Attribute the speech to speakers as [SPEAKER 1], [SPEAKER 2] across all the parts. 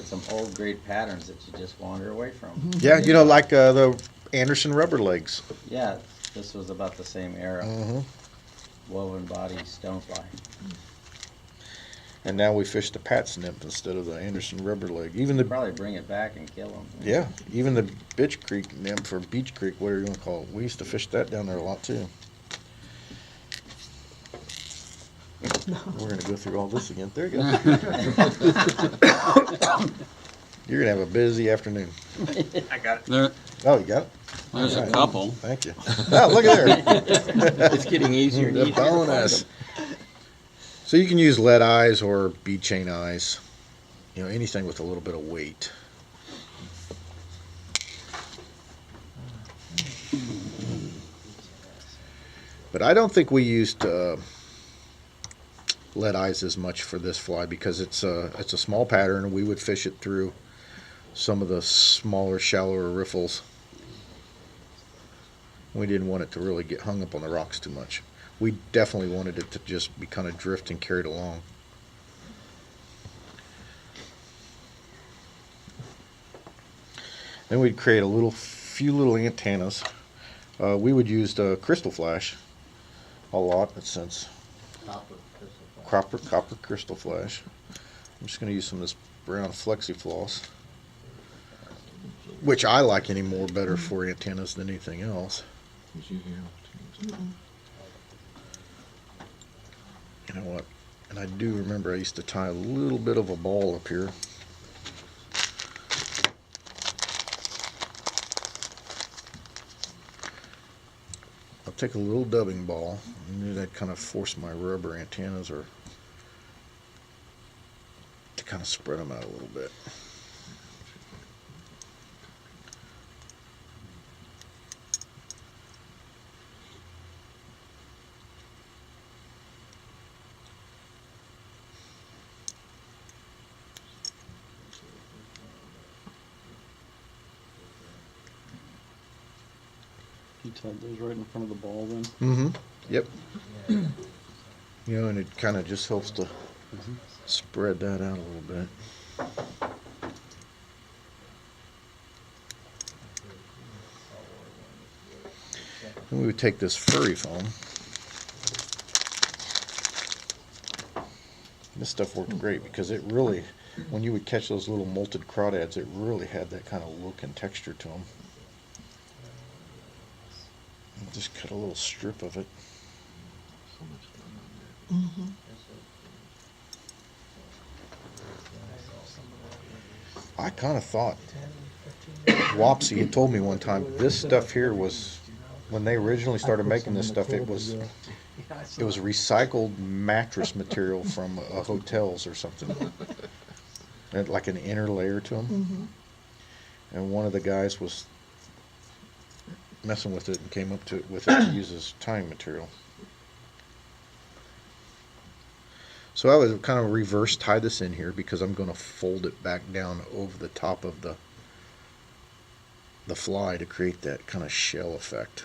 [SPEAKER 1] at some old great patterns that you just wander away from.
[SPEAKER 2] Yeah, you know, like the Anderson rubber legs.
[SPEAKER 1] Yeah, this was about the same era.
[SPEAKER 2] Mm-hmm.
[SPEAKER 1] Woven body stonefly.
[SPEAKER 2] And now we fish the Pat's nymph instead of the Anderson rubber leg. Even the
[SPEAKER 1] Probably bring it back and kill them.
[SPEAKER 2] yeah, even the Bitch Creek nymph or Beach Creek, whatever you want to call it. We used to fish that down there a lot too. We're gonna go through all this again. There you go. You're gonna have a busy afternoon.
[SPEAKER 3] I got it.
[SPEAKER 4] There,
[SPEAKER 2] Oh, you got it.
[SPEAKER 4] there's
[SPEAKER 2] All
[SPEAKER 4] a
[SPEAKER 2] right.
[SPEAKER 4] couple.
[SPEAKER 2] Thank you. Oh, look at there.
[SPEAKER 1] It's getting easier and
[SPEAKER 2] The
[SPEAKER 1] easier to find
[SPEAKER 2] bonus.
[SPEAKER 1] them.
[SPEAKER 2] So you can use lead eyes or bead chain eyes. You know, anything with a little bit of weight. But I don't think we used lead eyes as much for this fly because it's a small pattern and we would fish it through some of the smaller, shallower riffles. We didn't want it to really get hung up on the rocks too much. We definitely wanted it to just be kind of drift and carried along. Then we'd create a few little antennas. We would use the crystal flash a lot since copper crystal flash. I'm just going to use some of this brown flexi-floss, which I like any more better for antennas than anything else. You know what? And I do remember I used to tie a little bit of a ball up here. I'll take a little dubbing ball, and that kind of force my rubber antennas or to kind of spread them out a little bit.
[SPEAKER 4] You tied those right in front of the ball then?
[SPEAKER 2] Mm-hmm. Yep. You know, and it kind of just helps to spread that out a little bit. Then we would take this furry foam. This stuff worked great because it really, when you would catch those little molted crawdads, it really had that kind of look and texture to them. Just cut a little strip of it. I kind of thought Wapsie had told me one time this stuff here was, when they originally started making this stuff, it was recycled mattress material from hotels or something. It had like an inner layer to them. And one of the guys was messing with it and came up with it to use as tying material. So I would kind of reverse tie this in here because I'm going to fold it back down over the top of the fly to create that kind of shell effect.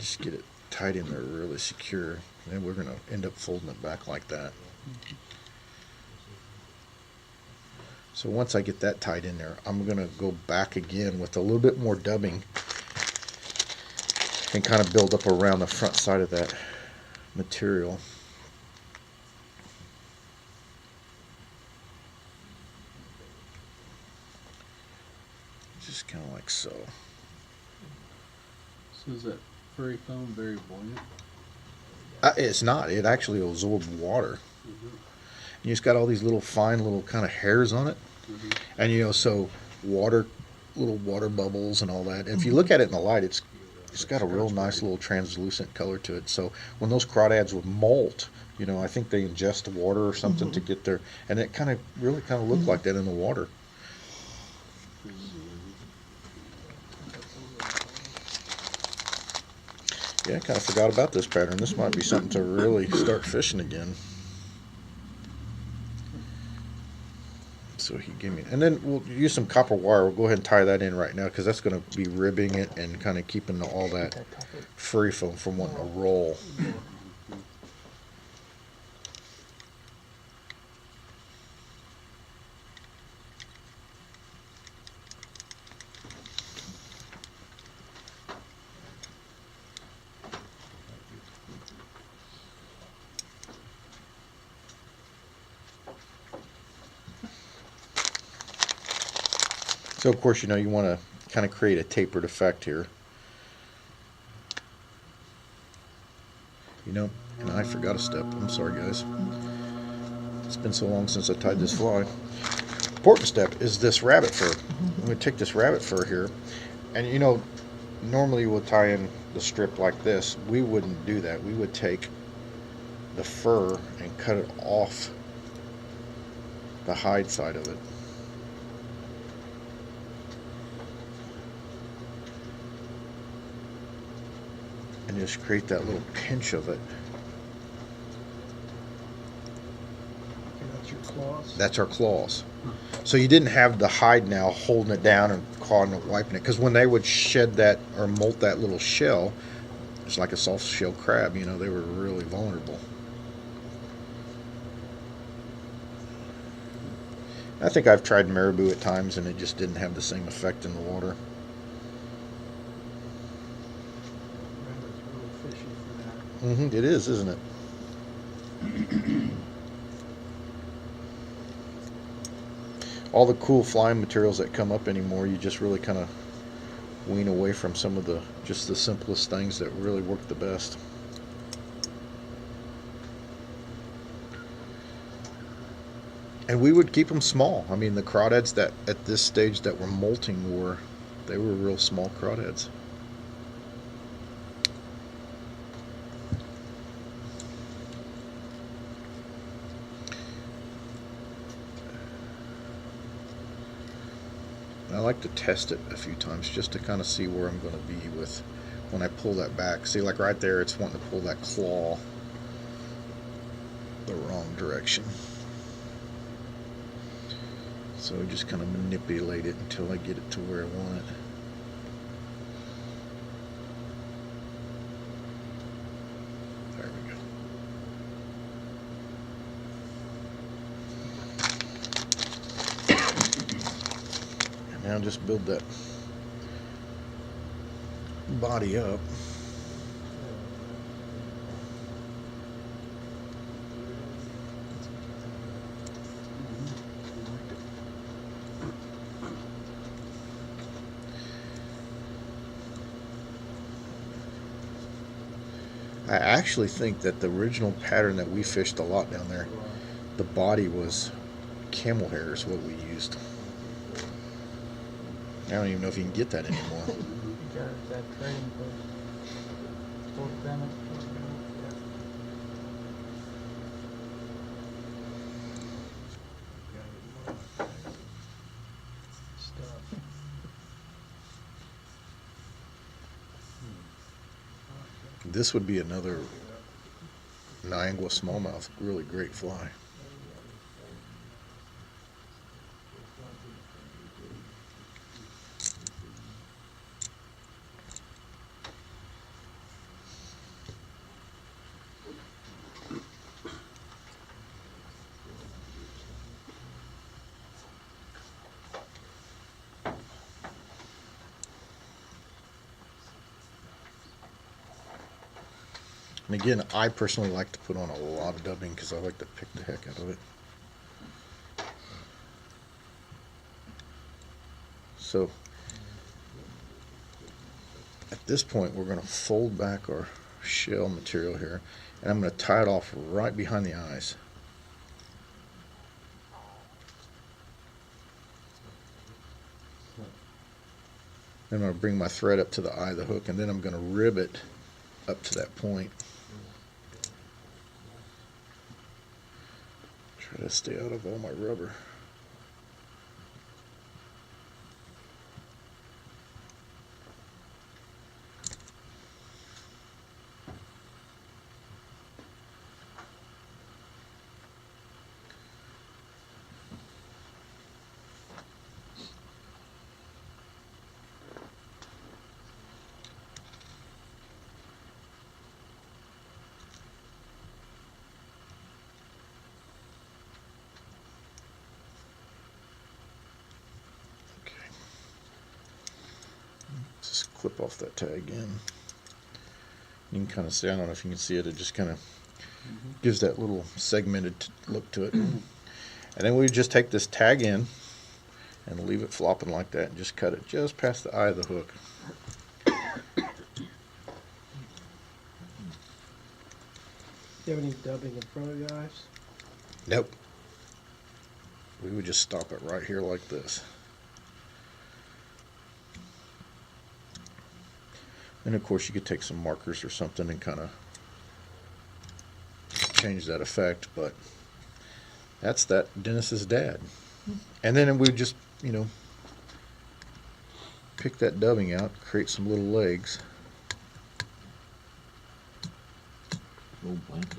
[SPEAKER 2] Just get it tied in there really secure. And then we're going to end up folding it back like that. So once I get that tied in there, I'm going to go back again with a little bit more dubbing and kind of build up around the front side of that material. Just kind of like so.
[SPEAKER 4] So is that furry foam very buoyant?
[SPEAKER 2] It's not. It actually absorbs water. You just got all these little fine little kind of hairs on it. And you know, so little water bubbles and all that. And if you look at it in the light, it's got a real nice little translucent color to it. So when those crawdads would molt, you know, I think they ingest water or something to get there, and it really kind of looked like that in the water. Yeah, I kind of forgot about this pattern. This might be something to really start fishing again. So he gave me, and then we'll use some copper wire. We'll go ahead and tie that in right now because that's going to be ribbing it and kind of keeping all that furry foam from wanting to roll. So of course, you know, you want to kind of create a tapered effect here. You know, and I forgot a step. I'm sorry, guys. It's been so long since I tied this fly. Important step is this rabbit fur. I'm going to take this rabbit fur here, and you know, normally we'll tie in the strip like this. We wouldn't do that. We would take the fur and cut it off the hide side of it. And just create that little pinch of it.
[SPEAKER 3] Okay, that's your claws.
[SPEAKER 2] That's our claws. So you didn't have the hide now holding it down and clawing it, wiping it. Because when they would shed that or molt that little shell, it's like a soft shell crab, you know, they were really vulnerable. I think I've tried marabou at times and it just didn't have the same effect in the water.
[SPEAKER 3] Rabbit's really fishy for that.
[SPEAKER 2] Mm-hmm, it is, isn't it? All the cool flying materials that come up anymore, you just really kind of wean away from some of the just the simplest things that really work the best. And we would keep them small. I mean, the crawdads that at this stage that were molting were real small crawdads. I like to test it a few times just to kind of see where I'm going to be with when I pull that back. See, like right there, it's wanting to pull that claw the wrong direction. So I just kind of manipulate it until I get it to where I want it. There we go. And now just build that body up. I actually think that the original pattern that we fished a lot down there, the body was camel hair is what we used. I don't even know if you can get that anymore.
[SPEAKER 5] You got that trading post. Fort Bennett.
[SPEAKER 3] Stuff.
[SPEAKER 2] This would be another Niangua smallmouth, really great fly. And again, I personally like to put on a lot of dubbing because I like to pick the heck out of it. So at this point, we're going to fold back our shell material here, and I'm going to tie it off right behind the eyes. Then I'm going to bring my thread up to the eye of the hook, and then I'm going to rib it up to that point. Try to stay out of all my rubber. Just clip off that tag in. You can kind of see, I don't know if you can see it, it just kind of gives that little segmented look to it. And then we just take this tag in and leave it flopping like that and just cut it just past the eye of the hook.
[SPEAKER 3] Do you have any dubbing in front of you guys?
[SPEAKER 2] Nope. We would just stop it right here like this. And of course you could take some markers or something and kind of change that effect, but that's that Dennis's dad. And then we would just, you know, pick that dubbing out, create some little legs.
[SPEAKER 6] Little blanket.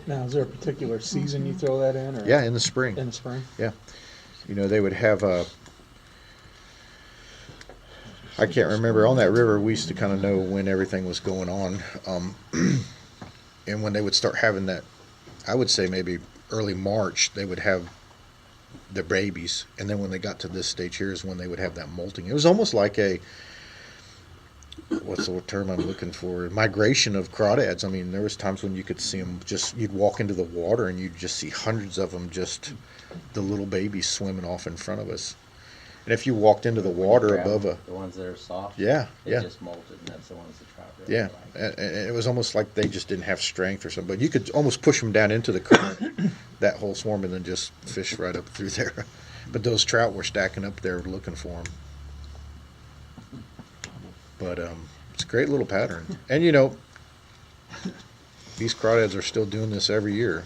[SPEAKER 5] Now, is there a particular season you throw that in, or?
[SPEAKER 2] Yeah, in the spring.
[SPEAKER 5] In the spring?
[SPEAKER 2] Yeah. You know, they would have I can't remember, on that river we used to kind of know when everything was going on. And when they would start having that, I would say maybe early March, they would have the babies. And then when they got to this stage here is when they would have that molting. It was almost like a, what's the term I'm looking for? Migration of crawdads. I mean, there was times when you could see them just, you'd walk into the water and you'd just see hundreds of them, just the little babies swimming off in front of us. And if you walked into the water
[SPEAKER 1] Grab
[SPEAKER 2] above
[SPEAKER 1] the ones that are soft.
[SPEAKER 2] Yeah,
[SPEAKER 1] They
[SPEAKER 2] yeah.
[SPEAKER 1] just molted, and that's the ones the trout really
[SPEAKER 2] yeah,
[SPEAKER 1] like.
[SPEAKER 2] and it was almost like they just didn't have strength or something. But you could almost push them down into the current, that whole swarm, and then just fish right up through there. But those trout were stacking up there looking for them. But it's a great little pattern. And you know, these crawdads are still doing this every year.